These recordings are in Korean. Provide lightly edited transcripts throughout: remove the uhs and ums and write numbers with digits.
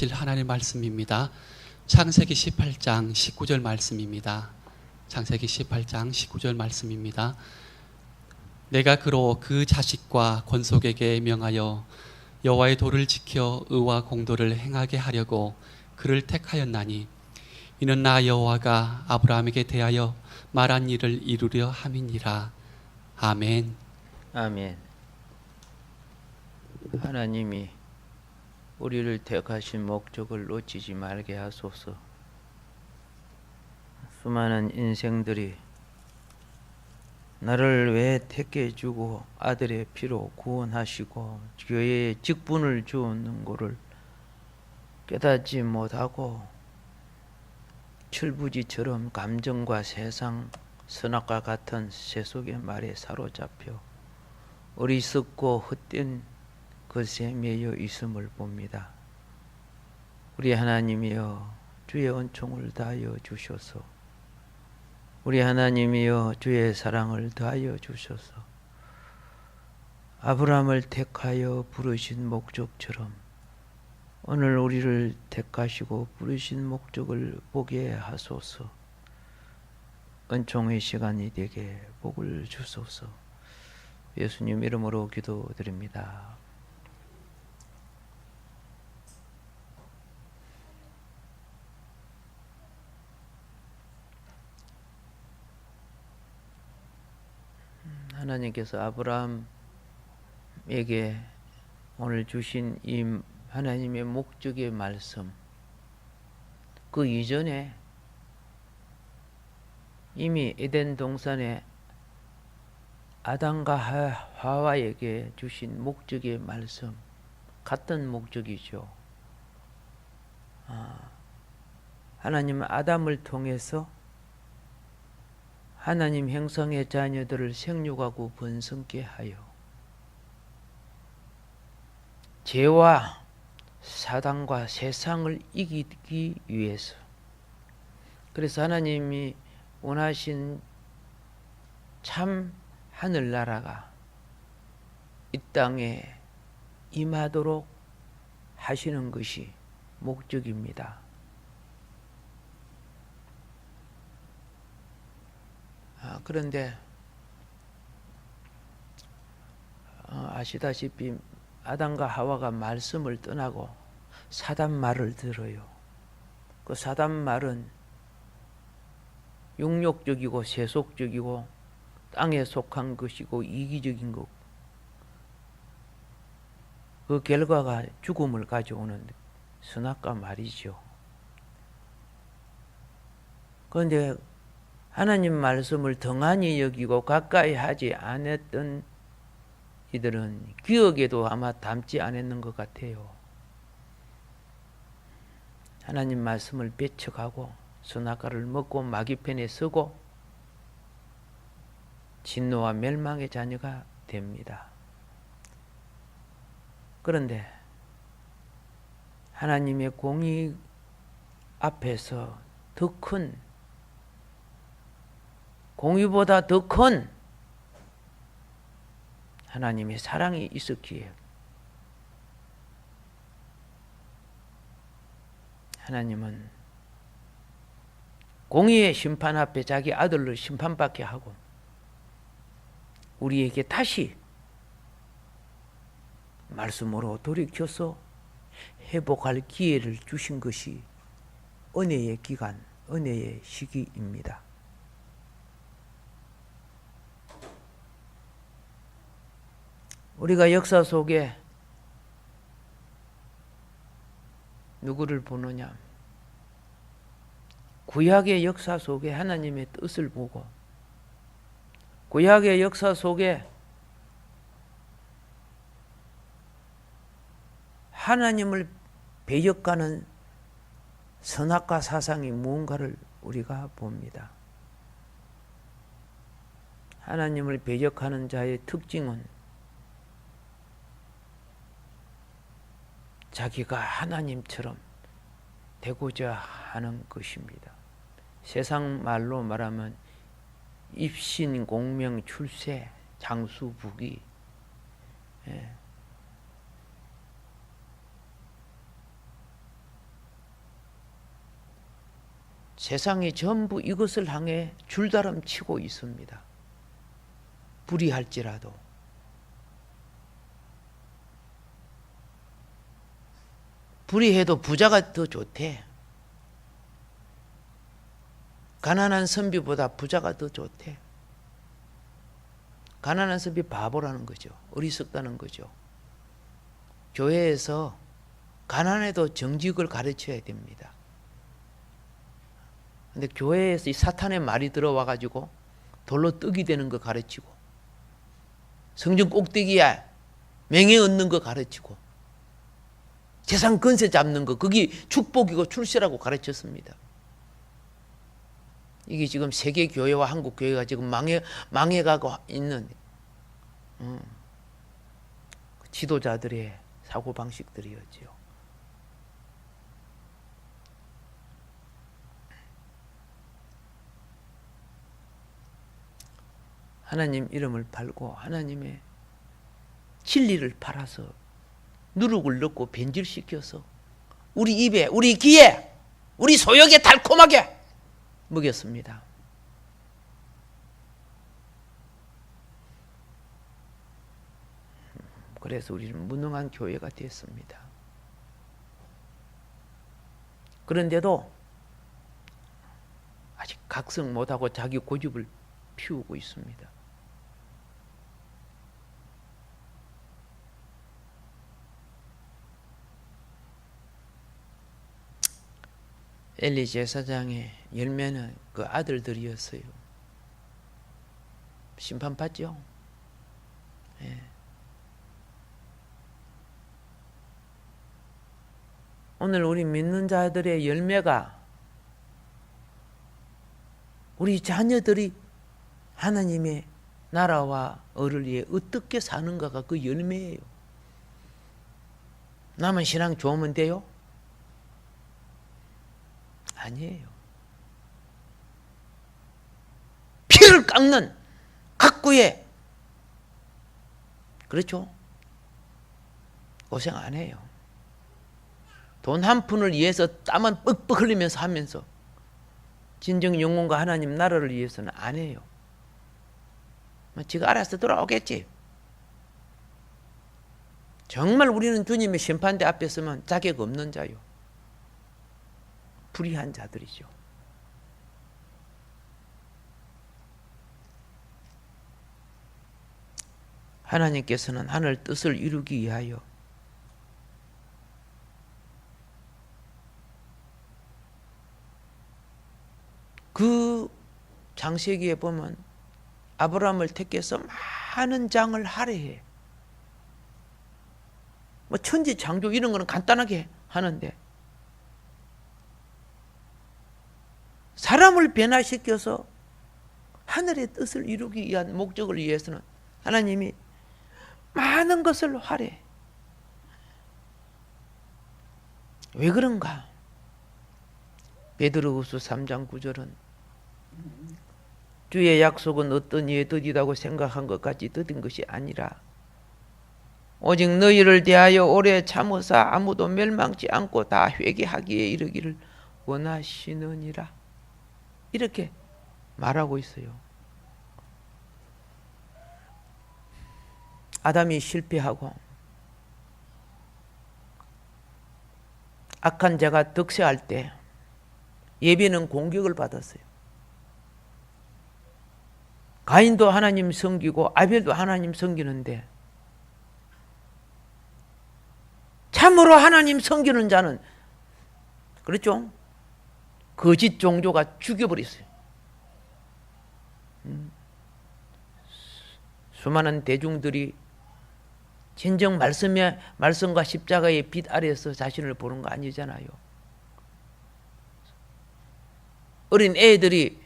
주실 하나님의 말씀입니다. 창세기 18장 19절 말씀입니다. 창세기 18장 19절 말씀입니다. 내가 그로 그 자식과 권속에게 명하여 여호와의 도를 지켜 의와 공도를 행하게 하려고 그를 택하였나니 이는 나 여호와가 아브라함에게 대하여 말한 일을 이루려 함이니라. 아멘. 아멘. 하나님이 우리를 택하신 목적을 놓치지 말게 하소서. 수많은 인생들이 나를 왜 택해 주고 아들의 피로 구원하시고 교회에 직분을 주었는 것을 깨닫지 못하고 철부지처럼 감정과 세상 선악과 같은 세속의 말에 사로잡혀 어리석고 헛된 것에 매여 있음을 봅니다. 우리 하나님이여 주의 은총을 다하여 주셔서, 우리 하나님이여 주의 사랑을 다하여 주셔서 아브라함을 택하여 부르신 목적처럼 오늘 우리를 택하시고 부르신 목적을 보게 하소서. 은총의 시간이 되게 복을 주소서. 예수님 이름으로 기도드립니다. 하나님께서 아브라함에게 오늘 주신 이 하나님의 목적의 말씀, 그 이전에 이미 에덴 동산에 아담과 하와에게 주신 목적의 말씀, 같은 목적이죠. 하나님은 아담을 통해서 하나님 형상의 자녀들을 생육하고 번성케 하여 죄와 사단과 세상을 이기기 위해서, 그래서 하나님이 원하신 참 하늘나라가 이 땅에 임하도록 하시는 것이 목적입니다. 그런데 아시다시피 아담과 하와가 말씀을 떠나고 사단 말을 들어요. 그 사단 말은 육욕적이고 세속적이고 땅에 속한 것이고 이기적인 것, 그 결과가 죽음을 가져오는 선악과 말이죠. 그런데 하나님 말씀을 등한히 여기고 가까이 하지 않았던 이들은 기억에도 아마 담지 않았는 것 같아요. 하나님 말씀을 배척하고 선악과를 먹고 마귀편에 서고 진노와 멸망의 자녀가 됩니다. 그런데 하나님의 공의 앞에서 더 큰, 공의보다 더 큰 하나님의 사랑이 있었기에 하나님은 공의의 심판 앞에 자기 아들을 심판받게 하고 우리에게 다시 말씀으로 돌이켜서 회복할 기회를 주신 것이 은혜의 기간, 은혜의 시기입니다. 우리가 역사 속에 누구를 보느냐? 구약의 역사 속에 하나님의 뜻을 보고, 구약의 역사 속에 하나님을 배역하는 선악과 사상이 무언가를 우리가 봅니다. 하나님을 배역하는 자의 특징은 자기가 하나님처럼 되고자 하는 것입니다. 세상 말로 말하면 입신, 공명, 출세, 장수, 부귀. 세상이 전부 이것을 향해 줄다름 치고 있습니다. 불의할지라도. 불의해도 부자가 더 좋대. 가난한 선비보다 부자가 더 좋대. 가난한 선비 바보라는 거죠. 어리석다는 거죠. 교회에서 가난해도 정직을 가르쳐야 됩니다. 근데 교회에서 이 사탄의 말이 들어와 가지고 돌로 떡이 되는 거 가르치고, 성전 꼭대기에 명예 얻는 거 가르치고, 세상 건세 잡는 거, 그게 축복이고 출세라고 가르쳤습니다. 이게 지금 세계 교회와 한국 교회가 지금 망해가고 있는 지도자들의 사고 방식들이었지요. 하나님 이름을 팔고 하나님의 진리를 팔아서 누룩을 넣고 변질시켜서 우리 입에, 우리 귀에, 우리 소역에 달콤하게 먹였습니다. 그래서 우리는 무능한 교회가 됐습니다. 그런데도 아직 각성 못하고 자기 고집을 피우고 있습니다. 엘리 제사장의 열매는 그 아들들이었어요. 심판받죠? 예. 오늘 우리 믿는 자들의 열매가 우리 자녀들이 하나님의 나라와 을을 위해 어떻게 사는가가 그 열매예요. 나만 신앙 좋으면 돼요? 아니에요. 피를 깎는 각구에, 그렇죠? 고생 안 해요. 돈 한 푼을 위해서 땀은 뻑뻑 흘리면서 하면서 진정 영혼과 하나님 나라를 위해서는 안 해요. 지가 알아서 돌아오겠지. 정말 우리는 주님의 심판대 앞에 서면 자격 없는 자요. 불의한 자들이죠. 하나님께서는 하늘 뜻을 이루기 위하여 그 창세기에 보면 아브라함을 택해서 많은 장을 할애해. 뭐 천지 창조 이런 거는 간단하게 하는데 사람을 변화시켜서 하늘의 뜻을 이루기 위한 목적을 위해서는 하나님이 많은 것을 할애해. 왜 그런가? 베드로후서 3장 9절은 주의 약속은 어떤 이에 더디다고 생각한 것 같이 더딘 것이 아니라 오직 너희를 대하여 오래 참으사 아무도 멸망치 않고 다 회개하기에 이르기를 원하시느니라. 이렇게 말하고 있어요. 아담이 실패하고 악한 자가 득세할 때 예배는 공격을 받았어요. 가인도 하나님 섬기고 아벨도 하나님 섬기는데 참으로 하나님 섬기는 자는 그렇죠? 거짓 종교가 죽여버렸어요. 수많은 대중들이 진정 말씀과 십자가의 빛 아래에서 자신을 보는 거 아니잖아요. 어린 애들이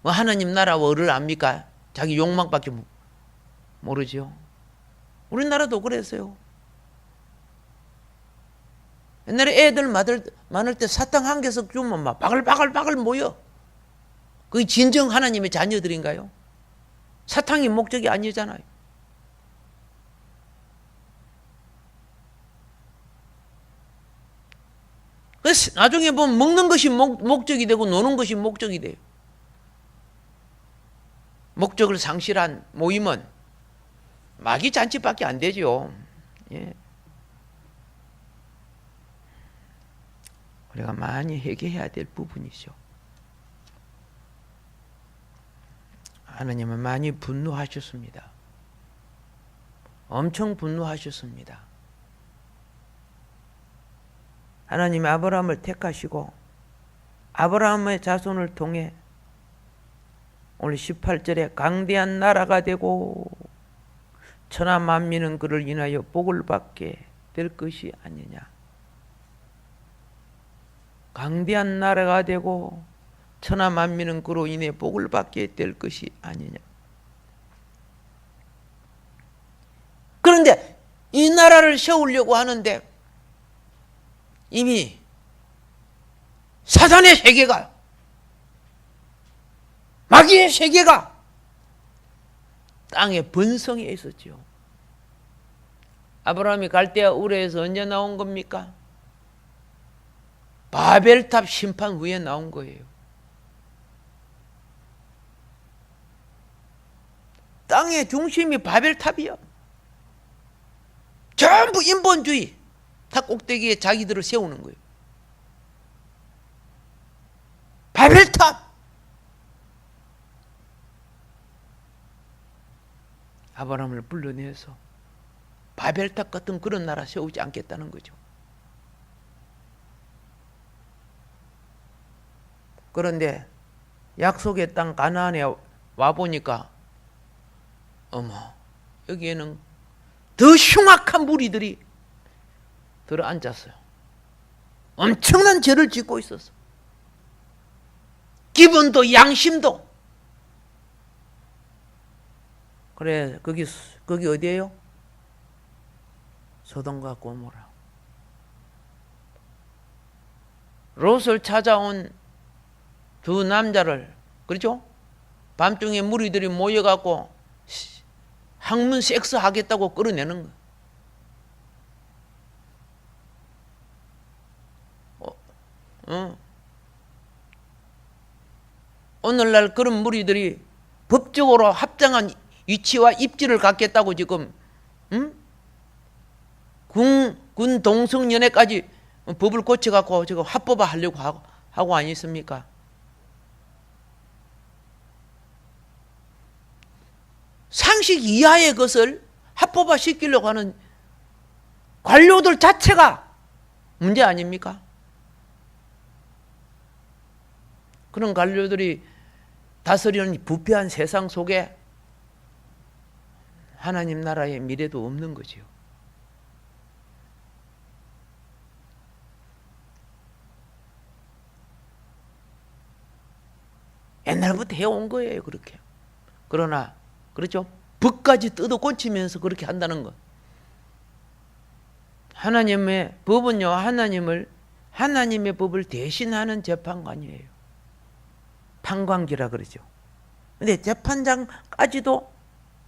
뭐 하나님 나라와 을을 압니까? 자기 욕망밖에 모르죠. 우리나라도 그랬어요. 옛날에 애들 많을 때 사탕 한 개씩 주면 막 바글바글 모여. 그게 진정 하나님의 자녀들인가요? 사탕이 목적이 아니잖아요. 나중에 보면 먹는 것이 목적이 되고 노는 것이 목적이 돼요. 목적을 상실한 모임은 마귀 잔치밖에 안 되죠. 예. 우리가 많이 회개해야 될 부분이죠. 하나님은 많이 분노하셨습니다. 엄청 분노하셨습니다. 하나님이 아브라함을 택하시고 아브라함의 자손을 통해 오늘 18절에 강대한 나라가 되고 천하 만민은 그를 인하여 복을 받게 될 것이 아니냐. 강대한 나라가 되고 천하 만민은 그로 인해 복을 받게 될 것이 아니냐. 그런데 이 나라를 세우려고 하는데 이미 사단의 세계가, 마귀의 세계가 땅에 번성해 있었죠. 아브라함이 갈대아 우르에서 언제 나온 겁니까? 바벨탑 심판 후에 나온 거예요. 땅의 중심이 바벨탑이야. 전부 인본주의, 탑 꼭대기에 자기들을 세우는 거예요. 바벨탑. 아브라함을 불러내서 바벨탑 같은 그런 나라 세우지 않겠다는 거죠. 그런데 약속의 땅 가나안에 와보니까 어머, 여기에는 더 흉악한 무리들이 들어앉았어요. 엄청난 죄를 짓고 있었어. 기본도 양심도. 그래, 거기 어디예요? 소돔과 고모라. 롯을 찾아온 두 남자를, 그렇죠? 밤중에 무리들이 모여갖고 학문 섹스 하겠다고 끌어내는 거야. 오늘날 그런 무리들이 법적으로 합당한 위치와 입지를 갖겠다고 지금 군 동성연애까지 법을 고쳐갖고 지금 합법화 하려고 하고 아니습니까? 상식 이하의 것을 합법화 시키려고 하는 관료들 자체가 문제 아닙니까? 그런 관료들이 다스리는 부패한 세상 속에 하나님 나라의 미래도 없는 거지요. 옛날부터 해온 거예요, 그렇게. 그러나 그렇죠? 법까지 뜯어 고치면서 그렇게 한다는 것. 하나님의 법은요, 하나님의 법을 대신하는 재판관이에요. 판관기라 그러죠. 근데 재판장까지도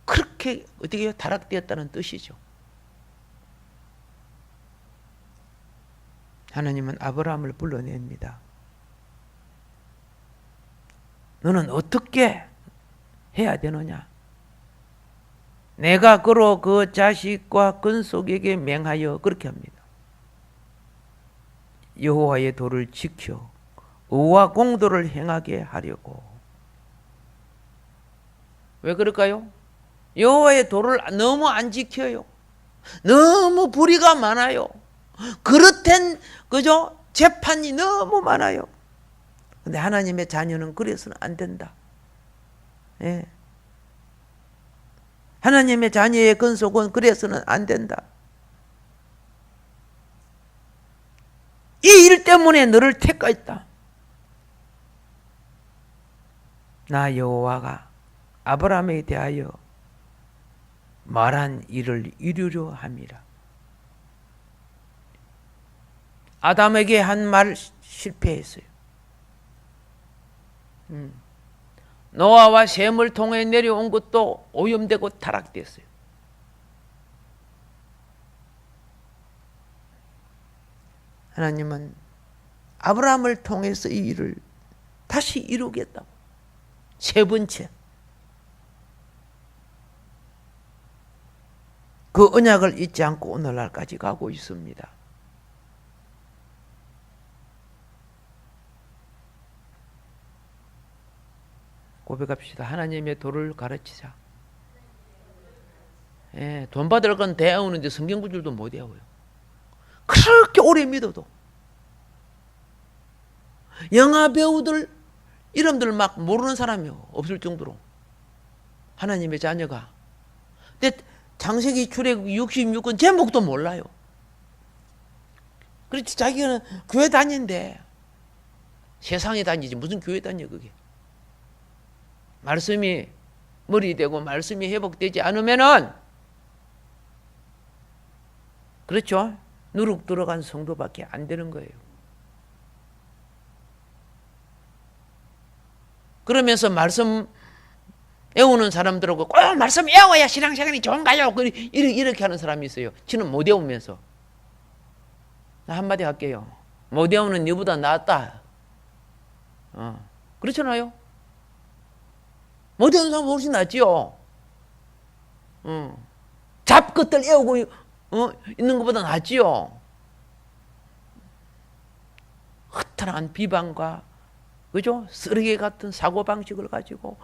그렇게 어떻게 타락되었다는 뜻이죠. 하나님은 아브라함을 불러냅니다. 너는 어떻게 해야 되느냐? 내가 그로 그 자식과 근속에게 맹하여 그렇게 합니다. 여호와의 도를 지켜 의와 공도를 행하게 하려고. 왜 그럴까요? 여호와의 도를 너무 안 지켜요. 너무 불의가 많아요. 그릇된 그죠? 재판이 너무 많아요. 근데 하나님의 자녀는 그래서는 안 된다. 예. 하나님의 자녀의 근속은 그래서는 안 된다. 이 일 때문에 너를 택했다. 나 여호와가 아브라함에 대하여 말한 일을 이루려 함이라. 아담에게 한 말 실패했어요. 노아와 셈을 통해 내려온 것도 오염되고 타락됐어요. 하나님은 아브라함을 통해서 이 일을 다시 이루겠다고. 세 번째. 그 언약을 잊지 않고 오늘날까지 가고 있습니다. 고백합시다. 하나님의 도를 가르치자. 예, 돈 받을 건 대하오는데 성경 구절도 못 외워요. 그렇게 오래 믿어도. 영화 배우들 이름들 막 모르는 사람이 없을 정도로 하나님의 자녀가. 근데 창세기 출애굽기 66권 제목도 몰라요. 그렇지, 자기는 교회 다닌대. 세상에 다니지 무슨 교회 다녀 그게. 말씀이 머리 되고 말씀이 회복되지 않으면은, 그렇죠, 누룩 들어간 성도밖에 안 되는 거예요. 그러면서 말씀 외우는 사람들하고 꼭 말씀 외워야 신앙생활이 좋은가요? 이렇게 하는 사람이 있어요. 지는 못 외우면서. 나 한마디 할게요. 못 외우는 너보다 낫다. 그렇잖아요. 못 외우는 사람 훨씬 낫지요. 잡것들 외우고 있는 것보다 낫지요. 허탈한 비방과, 그죠? 쓰레기 같은 사고방식을 가지고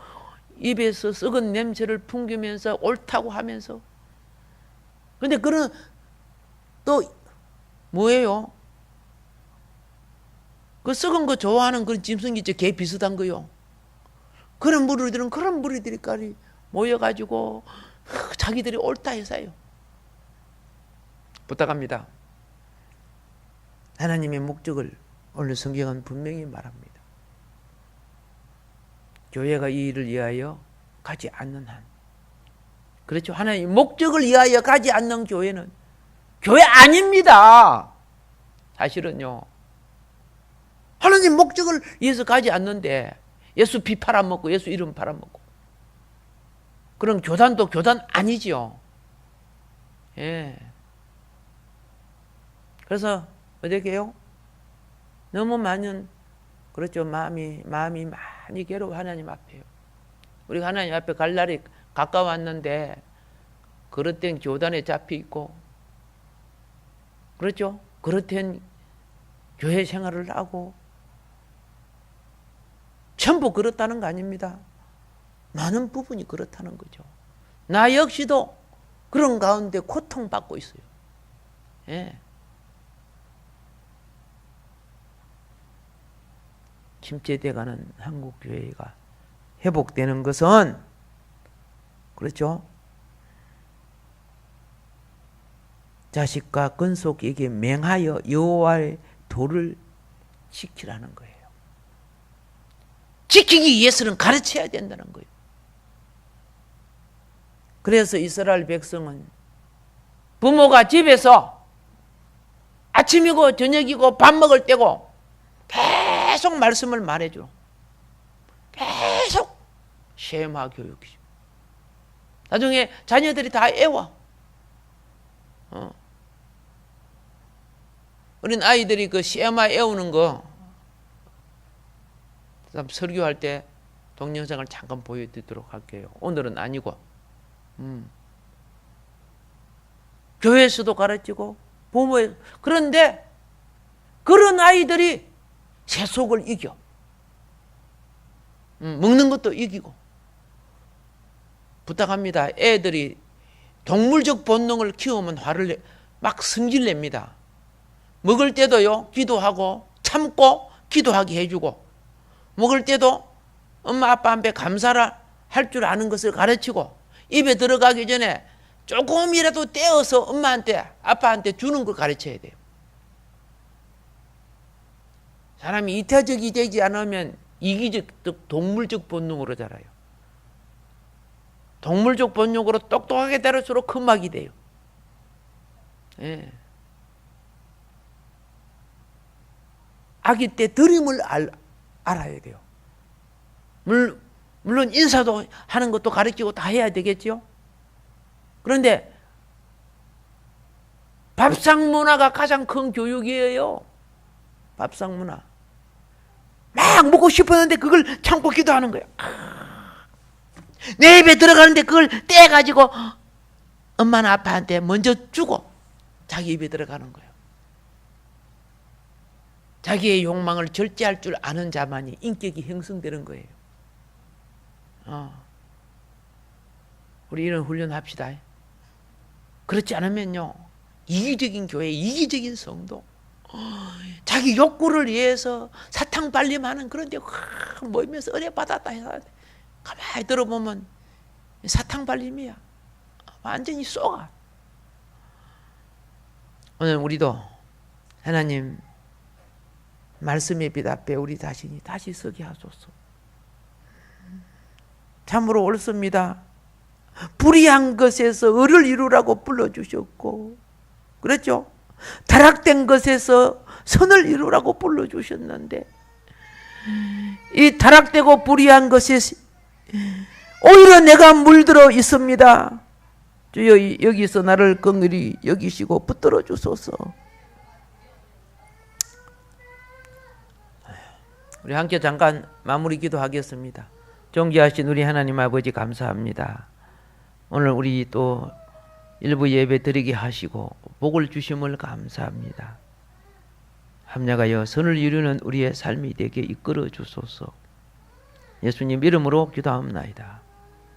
입에서 썩은 냄새를 풍기면서 옳다고 하면서. 근데 그런 또 뭐예요? 그 썩은 거 좋아하는 그런 짐승이 있죠. 개 비슷한 거요. 그런 무리들까지 모여가지고 자기들이 옳다 해서요. 부탁합니다. 하나님의 목적을 오늘 성경은 분명히 말합니다. 교회가 이 일을 위하여 가지 않는 한, 그렇죠, 하나님의 목적을 위하여 가지 않는 교회는 교회 아닙니다. 사실은요. 하나님 목적을 위해서 가지 않는데 예수 피 팔아먹고 예수 이름 팔아먹고 그런 교단도 교단 아니지요. 예. 그래서 어떻게요? 너무 많은, 그렇죠, 마음이 많이 괴로워 하나님 앞에요. 우리가 하나님 앞에 갈 날이 가까웠는데 그릇된 교단에 잡혀 있고, 그렇죠, 그릇된 교회 생활을 하고, 전부 그렇다는 거 아닙니다. 많은 부분이 그렇다는 거죠. 나 역시도 그런 가운데 고통받고 있어요. 예. 침체돼가는 한국교회가 회복되는 것은, 그렇죠, 자식과 근속에게 맹하여 여호와의 도를 지키라는 거예요. 지키기 위해서는 가르쳐야 된다는 거예요. 그래서 이스라엘 백성은 부모가 집에서 아침이고 저녁이고 밥 먹을 때고 계속 말씀을 말해줘. 계속 쉐마 교육이죠. 나중에 자녀들이 다 애워. 어린 아이들이 그 쉐마 애우는 거 설교할 때 동영상을 잠깐 보여드리도록 할게요. 오늘은 아니고. 교회에서도 가르치고 부모에. 그런데 그런 아이들이 세속을 이겨. 먹는 것도 이기고. 부탁합니다. 애들이 동물적 본능을 키우면 화를 막 성질냅니다. 먹을 때도요, 기도하고 참고 기도하게 해주고, 먹을 때도 엄마 아빠한테 감사를 할 줄 아는 것을 가르치고, 입에 들어가기 전에 조금이라도 떼어서 엄마한테 아빠한테 주는 걸 가르쳐야 돼요. 사람이 이타적이 되지 않으면 이기적 동물적 본능으로 자라요. 동물적 본능으로 똑똑하게 자랄수록 금막이 돼요. 예. 아기 때 드림을 알아야 돼요. 물론 인사도 하는 것도 가르치고 다 해야 되겠죠. 그런데 밥상 문화가 가장 큰 교육이에요. 밥상 문화. 막 먹고 싶었는데 그걸 참고 기도하는 거예요. 내 입에 들어가는데 그걸 떼가지고 엄마나 아빠한테 먼저 주고 자기 입에 들어가는 거예요. 자기의 욕망을 절제할 줄 아는 자만이 인격이 형성되는 거예요. 우리 이런 훈련합시다. 그렇지 않으면요, 이기적인 교회, 이기적인 성도, 자기 욕구를 위해서 사탕 발림하는 그런 데 모이면서 은혜 받았다 해서 가만히 들어보면 사탕 발림이야. 완전히 쏘가. 오늘 우리도 하나님 말씀에 비답해 우리 자신이 다시 서게 하소서. 참으로 옳습니다. 불의한 것에서 의를 이루라고 불러주셨고, 그렇죠? 타락된 것에서 선을 이루라고 불러주셨는데, 이 타락되고 불의한 것에 오히려 내가 물들어 있습니다. 주여, 여기서 나를 긍휼히 여기시고 붙들어 주소서. 우리 함께 잠깐 마무리 기도하겠습니다. 존귀하신 우리 하나님 아버지, 감사합니다. 오늘 우리 또 일부 예배 드리게 하시고 복을 주심을 감사합니다. 합력하여 선을 이루는 우리의 삶이 되게 이끌어 주소서. 예수님 이름으로 기도합니다.